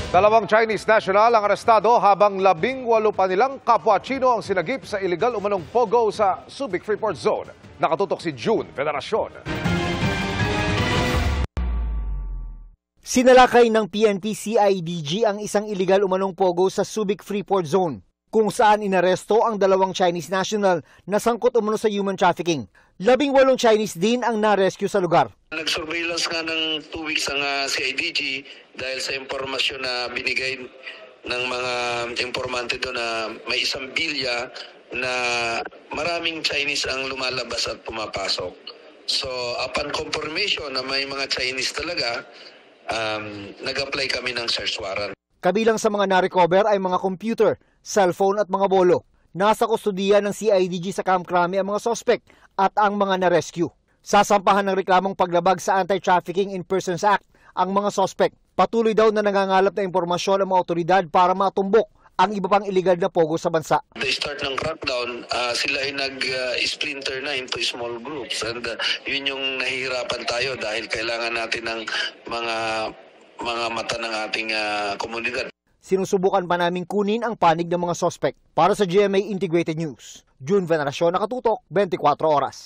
Dalawang Chinese national ang arestado habang 18 pa nilang kapwa Chino ang sinagip sa illegal umanong pogo sa Subic Freeport Zone. Nakatutok si June Veneracion. Sinalakay ng PNP-CIDG ang isang illegal umanong pogo sa Subic Freeport Zone, kung saan inaresto ang dalawang Chinese national na sangkot umano sa human trafficking. 18 Chinese din ang na-rescue sa lugar. Nag-surveillance nga ng 2 weeks ang CIDG dahil sa impormasyon na binigay ng mga informante doon na may isang bilya na maraming Chinese ang lumalabas at pumapasok. So upon confirmation na may mga Chinese talaga, nag-apply kami ng search warrant. Kabilang sa mga na-recover ay mga computer, cellphone at mga bolo. Nasa kustudiya ng CIDG sa Camp Crame ang mga sospek at ang mga na-rescue. Sasampahan ng reklamong paglabag sa Anti-Trafficking in Persons Act ang mga sospek. Patuloy daw na nangangalap na impormasyon ang mga otoridad para matumbok ang iba pang illegal na pogo sa bansa. The start ng crackdown, sila ay nag-splinter na into small groups and yun yung nahihirapan tayo dahil kailangan natin ng mga mata ng ating komunidad. Sinusubukan pa naming kunin ang panig ng mga sospek. Para sa GMA Integrated News, June Veneracion, Nakatutok, 24 Oras.